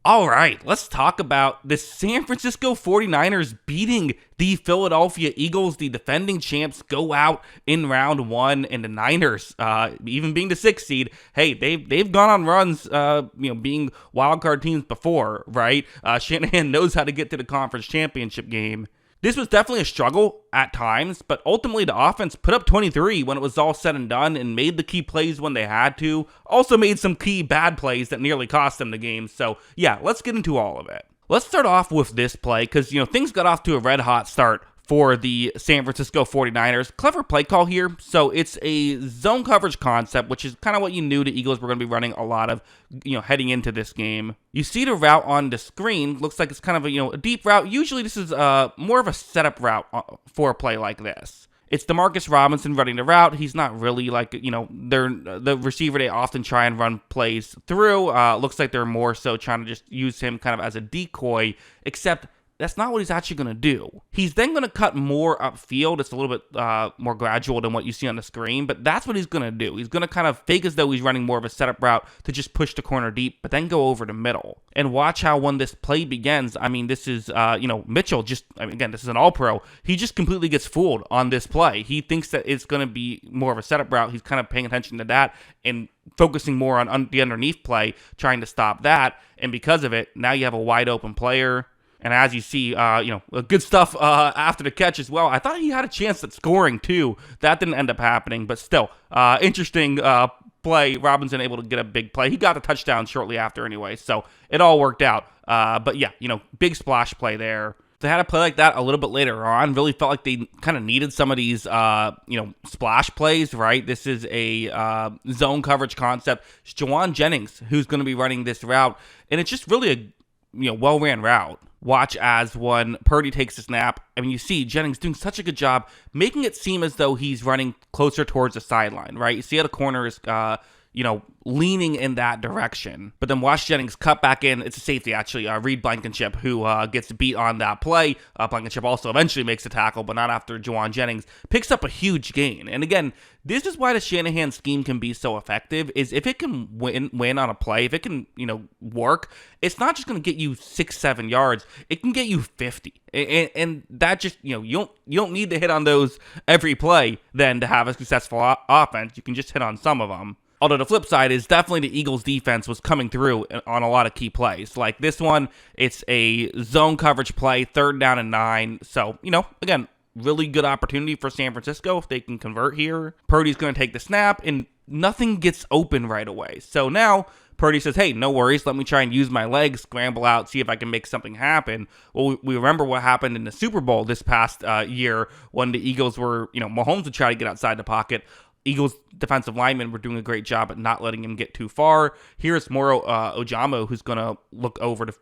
All right, let's talk about the San Francisco 49ers beating the Philadelphia Eagles. The defending champs go out in round one, and the Niners, even being the 6th seed, hey, they've gone on runs, being wild card teams before, right? Shanahan knows how to get to the conference championship game. This was definitely a struggle at times, but ultimately the offense put up 23 when it was all said and done and made the key plays when they had to. Also made some key bad plays that nearly cost them the game. So yeah, let's get into all of it. Let's start off with this play because, things got off to a red hot start for the San Francisco 49ers. Clever play call here. So it's a zone coverage concept, which is kind of what you knew the Eagles were going to be running a lot of, heading into this game. You see the route on the screen. Looks like it's kind of a deep route. Usually this is more of a setup route for a play like this. It's Demarcus Robinson running the route. He's not really like, they're the receiver they often try and run plays through. Looks like they're more so trying to just use him kind of as a decoy, except that's not what he's actually going to do. He's then going to cut more upfield. It's a little bit more gradual than what you see on the screen, but that's what he's going to do. He's going to kind of fake as though he's running more of a setup route to just push the corner deep, but then go over the middle. And watch how when this play begins, this is, Mitchell again, this is an all-pro. He just completely gets fooled on this play. He thinks that it's going to be more of a setup route. He's kind of paying attention to that and focusing more on the underneath play, trying to stop that. And because of it, now you have a wide open player. And as you see, good stuff after the catch as well. I thought he had a chance at scoring too. That didn't end up happening, but still, interesting play. Robinson able to get a big play. He got a touchdown shortly after anyway, so it all worked out. But yeah, big splash play there. They had a play like that a little bit later on. Really felt like they kind of needed some of these, splash plays, right? This is a zone coverage concept. It's Jauan Jennings who's going to be running this route, and it's just really a well-ran route. Watch as when Purdy takes a snap. You see Jennings doing such a good job making it seem as though he's running closer towards the sideline, right? You see how the corner is, leaning in that direction. But then watch Jennings cut back in. It's a safety, actually, Reed Blankenship, who gets beat on that play. Blankenship also eventually makes a tackle, but not after Jauan Jennings picks up a huge gain. And again, this is why the Shanahan scheme can be so effective, is if it can win on a play, if it can, work, it's not just going to get you 6-7 yards. It can get you 50. And that just, you don't need to hit on those every play then to have a successful offense. You can just hit on some of them. Although the flip side is definitely the Eagles defense was coming through on a lot of key plays. Like this one, it's a zone coverage play, 3rd down and 9. So, again, really good opportunity for San Francisco if they can convert here. Purdy's going to take the snap and nothing gets open right away. So now Purdy says, hey, no worries. Let me try and use my legs, scramble out, see if I can make something happen. Well, we remember what happened in the Super Bowl this past year when the Eagles were, Mahomes would try to get outside the pocket. Eagles defensive linemen were doing a great job at not letting him get too far. Here's Moro Ojomo, who's going to look over.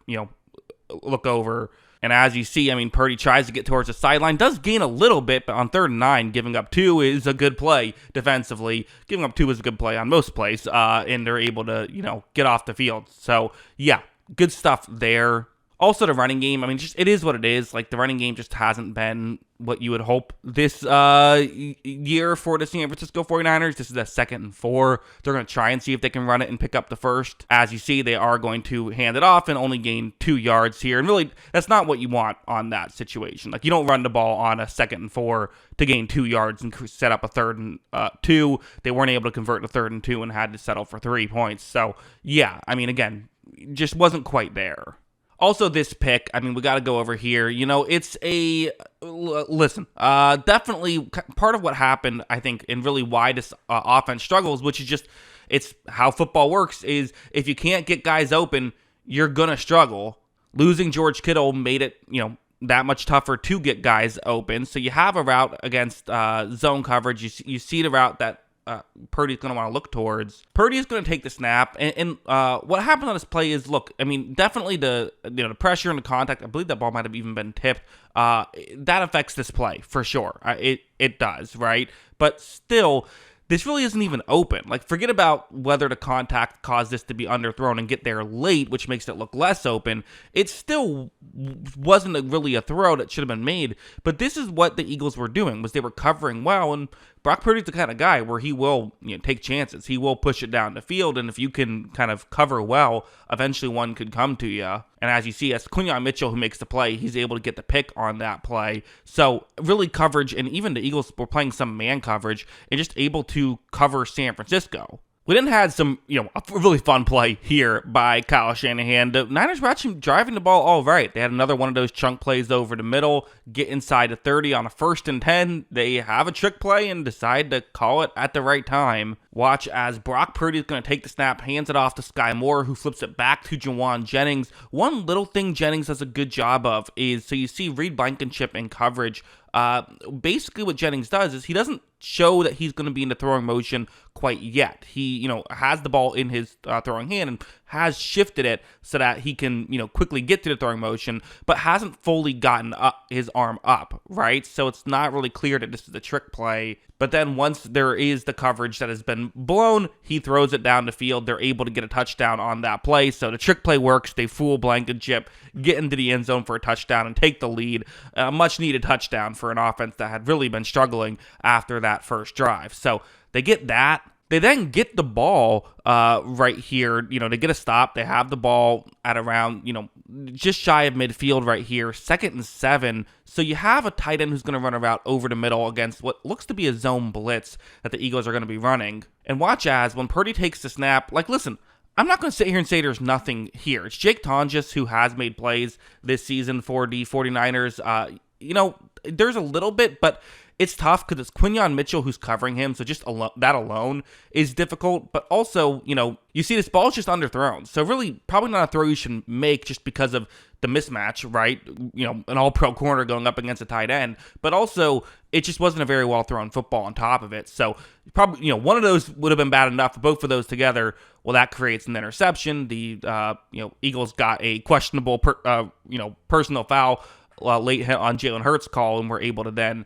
And as you see, Purdy tries to get towards the sideline, does gain a little bit, but on 3rd and 9, giving up 2 is a good play defensively. Giving up 2 is a good play on most plays, and they're able to, get off the field. So, yeah, good stuff there. Also, the running game, it is what it is. Like, the running game just hasn't been what you would hope this year for the San Francisco 49ers. This is a 2nd and 4. They're going to try and see if they can run it and pick up the first. As you see, they are going to hand it off and only gain 2 yards here. And really, that's not what you want on that situation. Like, you don't run the ball on a 2nd and 4 to gain 2 yards and set up a 3rd and 2. They weren't able to convert to 3rd and 2 and had to settle for 3 points. So, yeah, again, just wasn't quite there. Also, this pick, we got to go over here. It's definitely part of what happened, I think, and really why this offense struggles, which is just, it's how football works, is if you can't get guys open, you're going to struggle. Losing George Kittle made it, that much tougher to get guys open. So you have a route against zone coverage. You see the route that Purdy's going to want to look towards. Purdy is going to take the snap, and what happened on this play is, definitely the pressure and the contact. I believe that ball might have even been tipped. That affects this play for sure. It does, right? But still, this really isn't even open. Like, forget about whether the contact caused this to be underthrown and get there late, which makes it look less open. It still wasn't really a throw that should have been made. But this is what the Eagles were doing, was they were covering well, and Brock Purdy's the kind of guy where he will take chances. He will push it down the field, and if you can kind of cover well, eventually one could come to you. And as you see, it's Quinyon Mitchell who makes the play. He's able to get the pick on that play. So really coverage, and even the Eagles were playing some man coverage and just able to cover San Francisco. We then had some, a really fun play here by Kyle Shanahan. The Niners were actually driving the ball all right. They had another one of those chunk plays over the middle, get inside the 30 on a 1st and 10. They have a trick play and decide to call it at the right time. Watch as Brock Purdy is going to take the snap, hands it off to Sky Moore, who flips it back to Jawan Jennings. One little thing Jennings does a good job of is, so you see Reed Blankenship in coverage. Basically what Jennings does is he doesn't show that he's going to be in the throwing motion quite yet. He, has the ball in his throwing hand and has shifted it so that he can, quickly get to the throwing motion, but hasn't fully gotten his arm up, right? So it's not really clear that this is a trick play. But then once there is the coverage that has been blown, he throws it down the field. They're able to get a touchdown on that play. So the trick play works. They fool Blankenship, get into the end zone for a touchdown, and take the lead. A much-needed touchdown for an offense that had really been struggling after that first drive. So they get that. They then get the ball right here. They get a stop. They have the ball at around, just shy of midfield right here. 2nd and 7. So you have a tight end who's going to run a route over the middle against what looks to be a zone blitz that the Eagles are going to be running. And watch as when Purdy takes the snap, listen, I'm not going to sit here and say there's nothing here. It's Jake Tonjes who has made plays this season for the 49ers. There's a little bit, but it's tough because it's Quinyon Mitchell who's covering him, so just that alone is difficult. But also, you see this ball is just underthrown. So really, probably not a throw you should make just because of the mismatch, right? An all-pro corner going up against a tight end. But also, it just wasn't a very well-thrown football on top of it. So probably, one of those would have been bad enough. Both of those together, well, that creates an interception. The, Eagles got a questionable, personal foul late hit on Jalen Hurts' call, and were able to then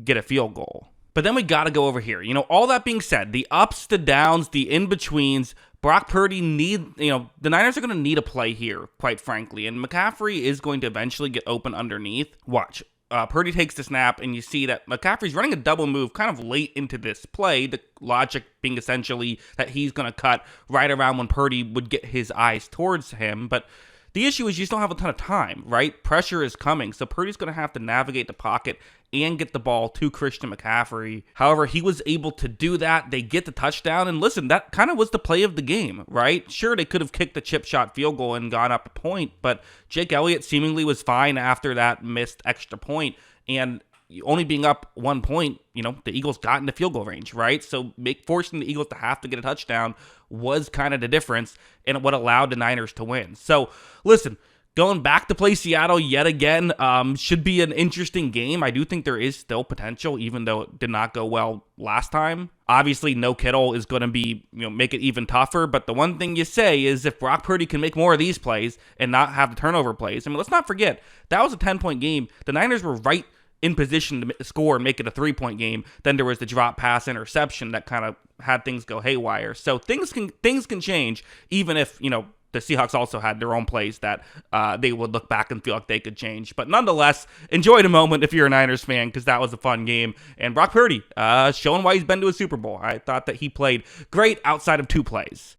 get a field goal. But then we got to go over here. All that being said, the ups, the downs, the in-betweens, Brock Purdy the Niners are going to need a play here, quite frankly, and McCaffrey is going to eventually get open underneath. Watch. Purdy takes the snap, and you see that McCaffrey's running a double move kind of late into this play, the logic being essentially that he's going to cut right around when Purdy would get his eyes towards him, but the issue is you just don't have a ton of time, right? Pressure is coming, so Purdy's going to have to navigate the pocket and get the ball to Christian McCaffrey. However, he was able to do that. They get the touchdown, and listen, that kind of was the play of the game, right? Sure, they could have kicked the chip shot field goal and gone up a point, but Jake Elliott seemingly was fine after that missed extra point, and only being up 1 point, the Eagles got into field goal range, right? So forcing the Eagles to have to get a touchdown was kind of the difference and what allowed the Niners to win. So, listen, going back to play Seattle yet again should be an interesting game. I do think there is still potential, even though it did not go well last time. Obviously, no Kittle is going to be, make it even tougher. But the one thing you say is if Brock Purdy can make more of these plays and not have the turnover plays. Let's not forget, that was a 10-point game. The Niners were right in position to score and make it a 3-point game. Then there was the drop pass interception that kind of had things go haywire. So things can change, even if, the Seahawks also had their own plays that they would look back and feel like they could change. But nonetheless, enjoy the moment if you're a Niners fan, because that was a fun game. And Brock Purdy showing why he's been to a Super Bowl. I thought that he played great outside of 2 plays.